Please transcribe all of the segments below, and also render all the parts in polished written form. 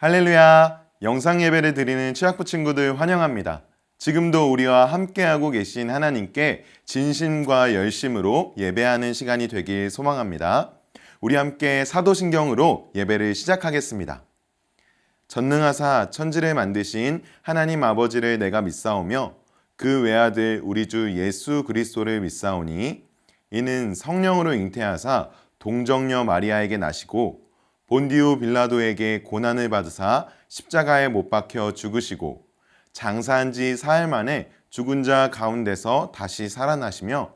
할렐루야! 영상 예배를 드리는 취학부 친구들 환영합니다. 지금도 우리와 함께하고 계신 하나님께 진심과 열심으로 예배하는 시간이 되길 소망합니다. 우리 함께 사도신경으로 예배를 시작하겠습니다. 전능하사 천지를 만드신 하나님 아버지를 내가 믿사오며 그 외아들 우리 주 예수 그리스도를 믿사오니 이는 성령으로 잉태하사 동정녀 마리아에게 나시고 본디오 빌라도에게 고난을 받으사 십자가에 못 박혀 죽으시고 장사한 지 사흘 만에 죽은 자 가운데서 다시 살아나시며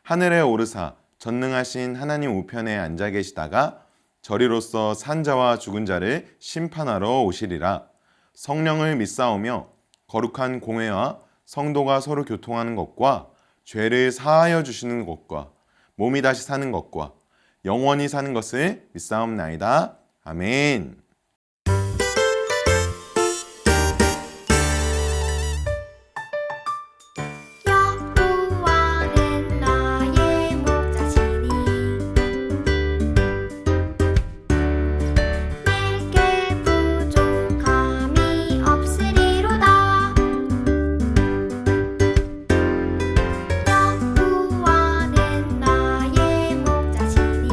하늘에 오르사 전능하신 하나님 우편에 앉아 계시다가 저리로서 산 자와 죽은 자를 심판하러 오시리라. 성령을 믿사오며 거룩한 공회와 성도가 서로 교통하는 것과 죄를 사하여 주시는 것과 몸이 다시 사는 것과 영원히 사는 것을 믿사옵나이다. 아멘. 여호와는 나의 목자시니 내게 부족함이 없으리로다. 여호와는 나의 목자시니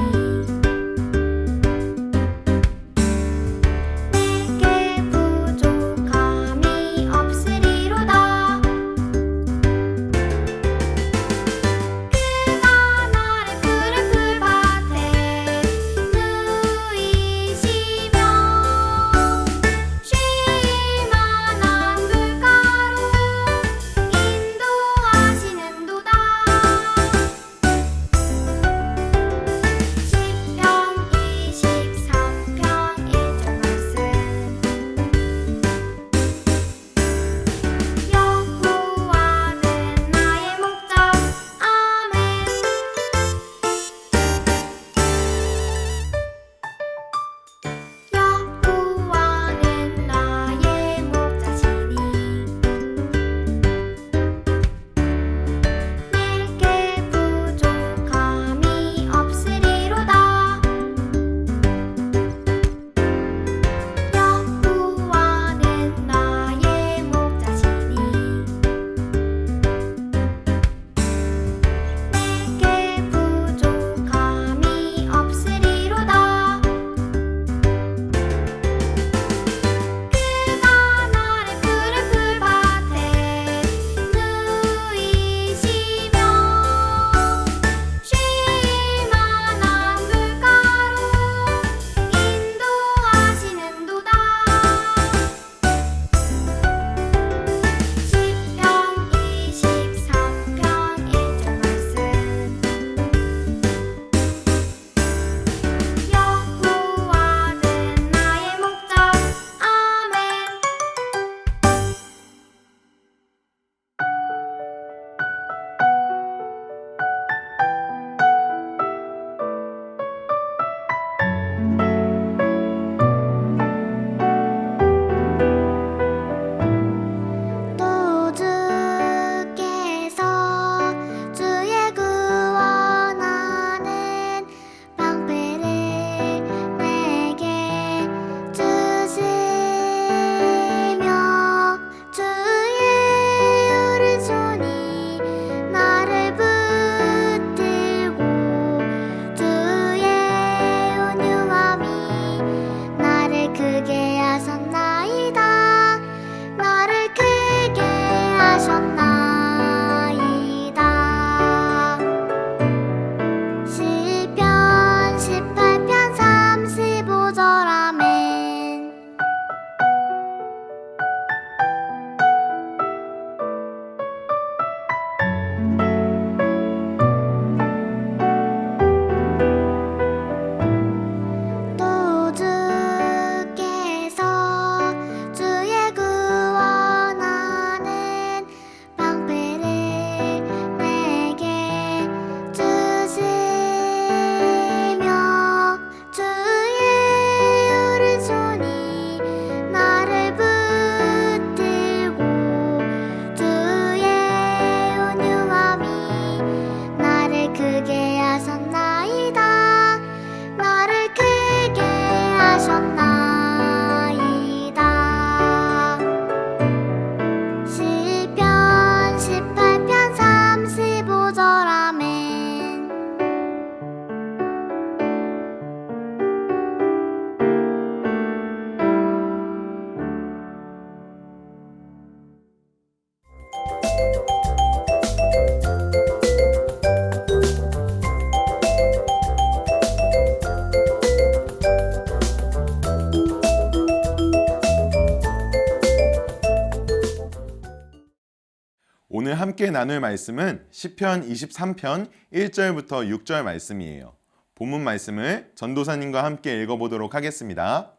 오늘 함께 나눌 말씀은 시편 23편 1절부터 6절 말씀이에요. 본문 말씀을 전도사님과 함께 읽어보도록 하겠습니다.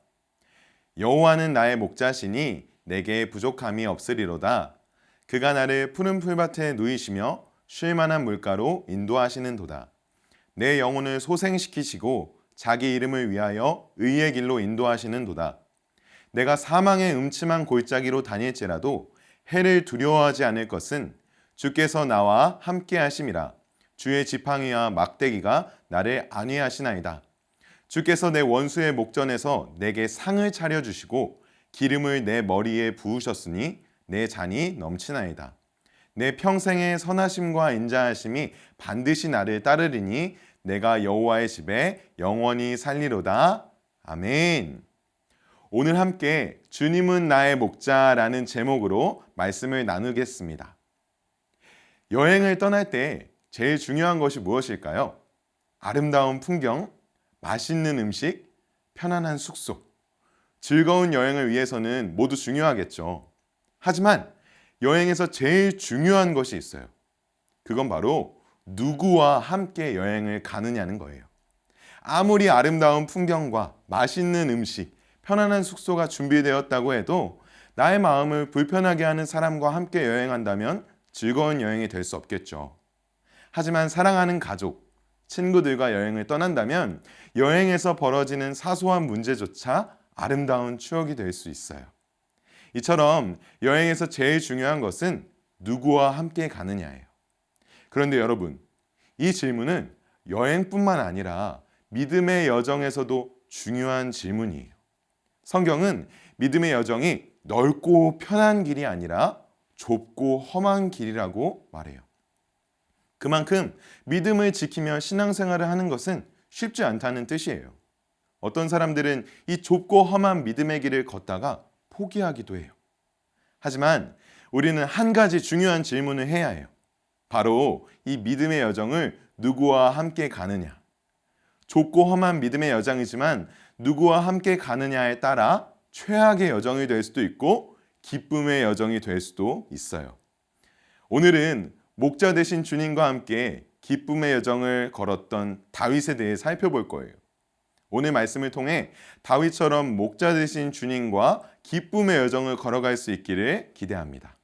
여호와는 나의 목자시니 내게 부족함이 없으리로다. 그가 나를 푸른 풀밭에 누이시며 쉴 만한 물가로 인도하시는도다. 내 영혼을 소생시키시고 자기 이름을 위하여 의의 길로 인도하시는도다. 내가 사망의 음침한 골짜기로 다닐지라도 해를 두려워하지 않을 것은 주께서 나와 함께 하심이라. 주의 지팡이와 막대기가 나를 안위하시나이다. 주께서 내 원수의 목전에서 내게 상을 차려주시고 기름을 내 머리에 부으셨으니 내 잔이 넘치나이다. 내 평생의 선하심과 인자하심이 반드시 나를 따르리니 내가 여호와의 집에 영원히 살리로다. 아멘. 오늘 함께 주님은 나의 목자라는 제목으로 말씀을 나누겠습니다. 여행을 떠날 때 제일 중요한 것이 무엇일까요? 아름다운 풍경, 맛있는 음식, 편안한 숙소. 즐거운 여행을 위해서는 모두 중요하겠죠. 하지만 여행에서 제일 중요한 것이 있어요. 그건 바로 누구와 함께 여행을 가느냐는 거예요. 아무리 아름다운 풍경과 맛있는 음식, 편안한 숙소가 준비되었다고 해도 나의 마음을 불편하게 하는 사람과 함께 여행한다면 즐거운 여행이 될 수 없겠죠. 하지만 사랑하는 가족, 친구들과 여행을 떠난다면 여행에서 벌어지는 사소한 문제조차 아름다운 추억이 될 수 있어요. 이처럼 여행에서 제일 중요한 것은 누구와 함께 가느냐예요. 그런데 여러분, 이 질문은 여행뿐만 아니라 믿음의 여정에서도 중요한 질문이에요. 성경은 믿음의 여정이 넓고 편한 길이 아니라 좁고 험한 길이라고 말해요. 그만큼 믿음을 지키며 신앙생활을 하는 것은 쉽지 않다는 뜻이에요. 어떤 사람들은 이 좁고 험한 믿음의 길을 걷다가 포기하기도 해요. 하지만 우리는 한 가지 중요한 질문을 해야 해요. 바로 이 믿음의 여정을 누구와 함께 가느냐. 좁고 험한 믿음의 여정이지만 누구와 함께 가느냐에 따라 최악의 여정이 될 수도 있고 기쁨의 여정이 될 수도 있어요. 오늘은 목자 되신 주님과 함께 기쁨의 여정을 걸었던 다윗에 대해 살펴볼 거예요. 오늘 말씀을 통해 다윗처럼 목자 되신 주님과 기쁨의 여정을 걸어갈 수 있기를 기대합니다.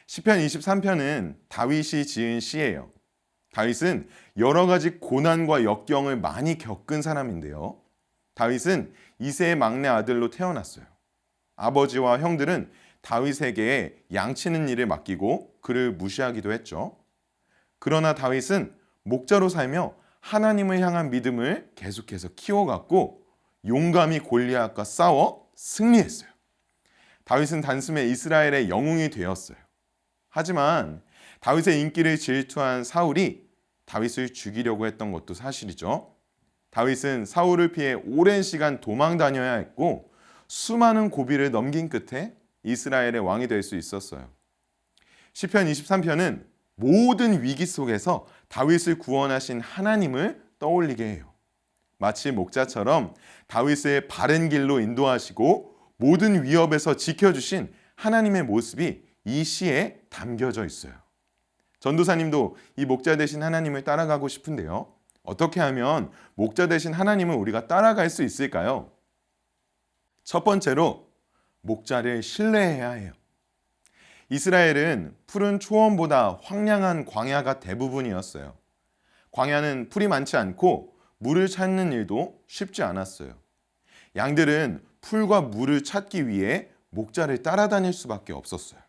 시편 23편은 다윗이 지은 시예요. 다윗은 여러 가지 고난과 역경을 많이 겪은 사람인데요. 다윗은 이새의 막내 아들로 태어났어요. 아버지와 형들은 다윗에게 양치는 일을 맡기고 그를 무시하기도 했죠. 그러나 다윗은 목자로 살며 하나님을 향한 믿음을 계속해서 키워갔고 용감히 골리앗과 싸워 승리했어요. 다윗은 단숨에 이스라엘의 영웅이 되었어요. 하지만 다윗의 인기를 질투한 사울이 다윗을 죽이려고 했던 것도 사실이죠. 다윗은 사울을 피해 오랜 시간 도망 다녀야 했고 수많은 고비를 넘긴 끝에 이스라엘의 왕이 될 수 있었어요. 시편 23편은 모든 위기 속에서 다윗을 구원하신 하나님을 떠올리게 해요. 마치 목자처럼 다윗을 바른 길로 인도하시고 모든 위협에서 지켜주신 하나님의 모습이 이 시에 담겨져 있어요. 전도사님도 이 목자 되신 하나님을 따라가고 싶은데요. 어떻게 하면 목자 되신 하나님을 우리가 따라갈 수 있을까요? 첫 번째로 목자를 신뢰해야 해요. 이스라엘은 푸른 초원보다 황량한 광야가 대부분이었어요. 광야는 풀이 많지 않고 물을 찾는 일도 쉽지 않았어요. 양들은 풀과 물을 찾기 위해 목자를 따라다닐 수밖에 없었어요.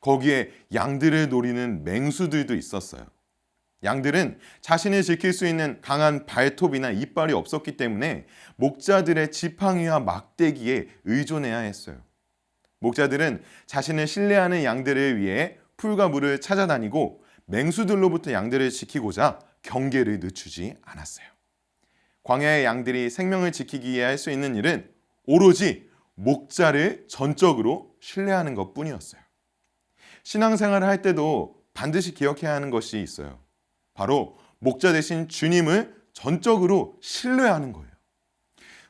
거기에 양들을 노리는 맹수들도 있었어요. 양들은 자신을 지킬 수 있는 강한 발톱이나 이빨이 없었기 때문에 목자들의 지팡이와 막대기에 의존해야 했어요. 목자들은 자신을 신뢰하는 양들을 위해 풀과 물을 찾아다니고 맹수들로부터 양들을 지키고자 경계를 늦추지 않았어요. 광야의 양들이 생명을 지키기 위해 할 수 있는 일은 오로지 목자를 전적으로 신뢰하는 것뿐이었어요. 신앙생활을 할 때도 반드시 기억해야 하는 것이 있어요. 바로 목자 되신 주님을 전적으로 신뢰하는 거예요.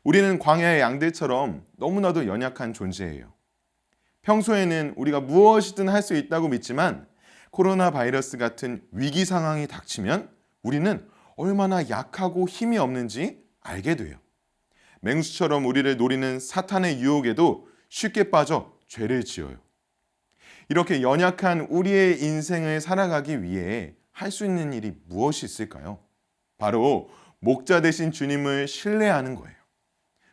우리는 광야의 양들처럼 너무나도 연약한 존재예요. 평소에는 우리가 무엇이든 할 수 있다고 믿지만 코로나 바이러스 같은 위기 상황이 닥치면 우리는 얼마나 약하고 힘이 없는지 알게 돼요. 맹수처럼 우리를 노리는 사탄의 유혹에도 쉽게 빠져 죄를 지어요. 이렇게 연약한 우리의 인생을 살아가기 위해 할 수 있는 일이 무엇이 있을까요? 바로 목자 되신 주님을 신뢰하는 거예요.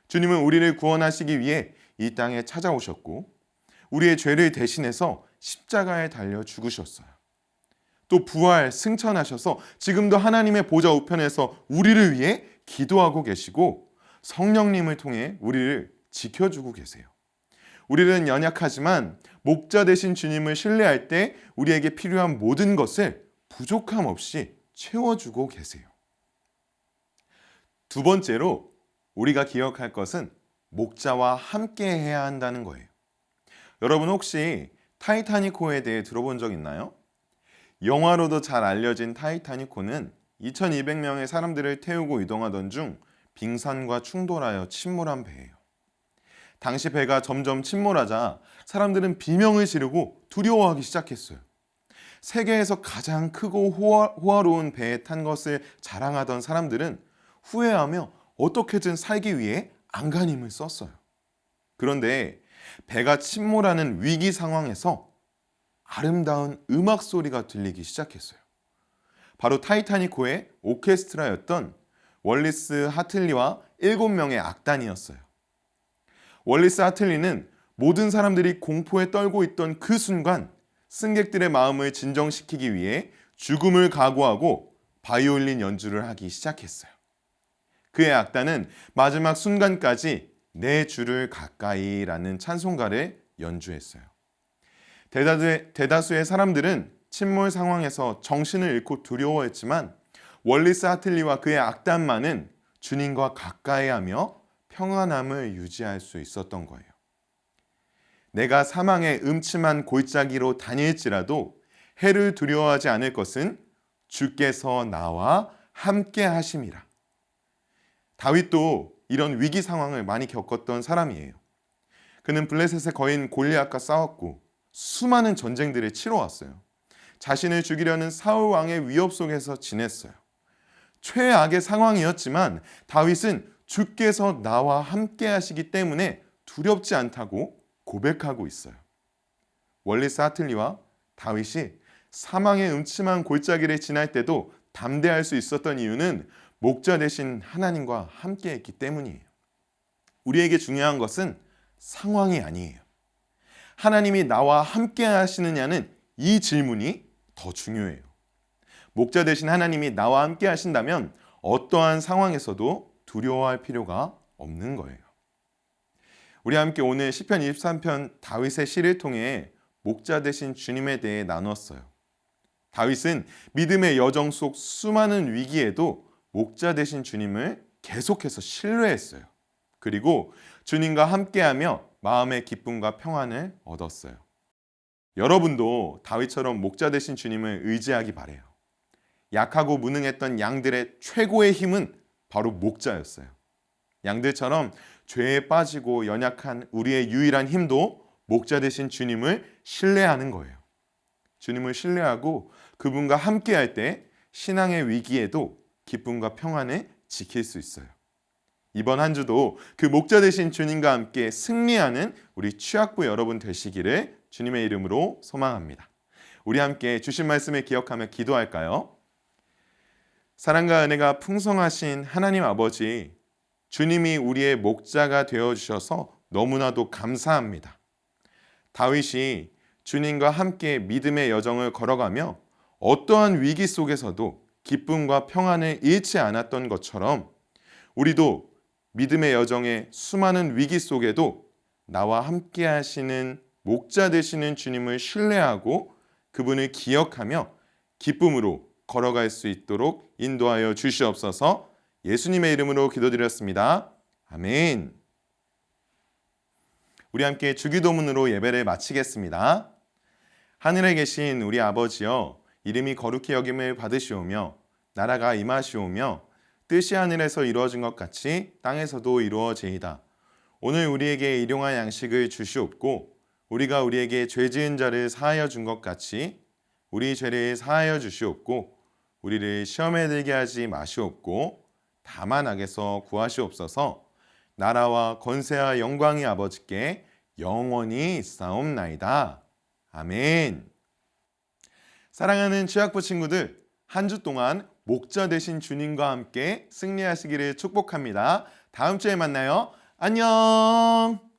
주님은 우리를 구원하시기 위해 이 땅에 찾아오셨고 우리의 죄를 대신해서 십자가에 달려 죽으셨어요. 또 부활, 승천하셔서 지금도 하나님의 보좌 우편에서 우리를 위해 기도하고 계시고 성령님을 통해 우리를 지켜주고 계세요. 우리는 연약하지만 목자 되신 주님을 신뢰할 때 우리에게 필요한 모든 것을 부족함 없이 채워주고 계세요. 두 번째로 우리가 기억할 것은 목자와 함께 해야 한다는 거예요. 여러분 혹시 타이타닉호에 대해 들어본 적 있나요? 영화로도 잘 알려진 타이타닉호는 2200명의 사람들을 태우고 이동하던 중 빙산과 충돌하여 침몰한 배예요. 당시 배가 점점 침몰하자 사람들은 비명을 지르고 두려워하기 시작했어요. 세계에서 가장 크고 호화로운 배에 탄 것을 자랑하던 사람들은 후회하며 어떻게든 살기 위해 안간힘을 썼어요. 그런데 배가 침몰하는 위기 상황에서 아름다운 음악 소리가 들리기 시작했어요. 바로 타이타닉호의 오케스트라였던 월리스 하틀리와 7명의 악단이었어요. 월리스 하틀리는 모든 사람들이 공포에 떨고 있던 그 순간 승객들의 마음을 진정시키기 위해 죽음을 각오하고 바이올린 연주를 하기 시작했어요. 그의 악단은 마지막 순간까지 내 주를 가까이라는 찬송가를 연주했어요. 대다수의 사람들은 침몰 상황에서 정신을 잃고 두려워했지만 월리스 하틀리와 그의 악단만은 주님과 가까이하며 평안함을 유지할 수 있었던 거예요. 내가 사망의 음침한 골짜기로 다닐지라도 해를 두려워하지 않을 것은 주께서 나와 함께 하심이라. 다윗도 이런 위기 상황을 많이 겪었던 사람이에요. 그는 블레셋의 거인 골리앗과 싸웠고 수많은 전쟁들을 치러왔어요. 자신을 죽이려는 사울 왕의 위협 속에서 지냈어요. 최악의 상황이었지만 다윗은 주께서 나와 함께 하시기 때문에 두렵지 않다고 고백하고 있어요. 월리스 하틀리와 다윗이 사망의 음침한 골짜기를 지날 때도 담대할 수 있었던 이유는 목자 되신 하나님과 함께 했기 때문이에요. 우리에게 중요한 것은 상황이 아니에요. 하나님이 나와 함께 하시느냐는 이 질문이 더 중요해요. 목자 되신 하나님이 나와 함께 하신다면 어떠한 상황에서도 두려워할 필요가 없는 거예요. 우리 함께 오늘 시편 23편 다윗의 시를 통해 목자 되신 주님에 대해 나눴어요. 다윗은 믿음의 여정 속 수많은 위기에도 목자 되신 주님을 계속해서 신뢰했어요. 그리고 주님과 함께하며 마음의 기쁨과 평안을 얻었어요. 여러분도 다윗처럼 목자 되신 주님을 의지하기 바래요. 약하고 무능했던 양들의 최고의 힘은 바로 목자였어요. 양들처럼 죄에 빠지고 연약한 우리의 유일한 힘도 목자 되신 주님을 신뢰하는 거예요. 주님을 신뢰하고 그분과 함께할 때 신앙의 위기에도 기쁨과 평안을 지킬 수 있어요. 이번 한 주도 그 목자 되신 주님과 함께 승리하는 우리 취학부 여러분 되시기를 주님의 이름으로 소망합니다. 우리 함께 주신 말씀을 기억하며 기도할까요? 사랑과 은혜가 풍성하신 하나님 아버지, 주님이 우리의 목자가 되어주셔서 너무나도 감사합니다. 다윗이 주님과 함께 믿음의 여정을 걸어가며 어떠한 위기 속에서도 기쁨과 평안을 잃지 않았던 것처럼 우리도 믿음의 여정의 수많은 위기 속에도 나와 함께 하시는 목자 되시는 주님을 신뢰하고 그분을 기억하며 기쁨으로 걸어갈 수 있도록 인도하여 주시옵소서. 예수님의 이름으로 기도드렸습니다. 아멘. 우리 함께 주기도문으로 예배를 마치겠습니다. 하늘에 계신 우리 아버지여, 이름이 거룩히 여김을 받으시오며 나라가 임하시오며 뜻이 하늘에서 이루어진 것 같이 땅에서도 이루어지이다. 오늘 우리에게 일용할 양식을 주시옵고 우리가 우리에게 죄 지은 자를 사하여 준 것 같이 우리 죄를 사하여 주시옵고 우리를 시험에 들게 하지 마시옵고 다만 악에서 구하시옵소서. 나라와 권세와 영광이 아버지께 영원히 있사옵나이다. 아멘. 사랑하는 취학부 친구들, 한 주 동안 목자 되신 주님과 함께 승리하시기를 축복합니다. 다음 주에 만나요. 안녕.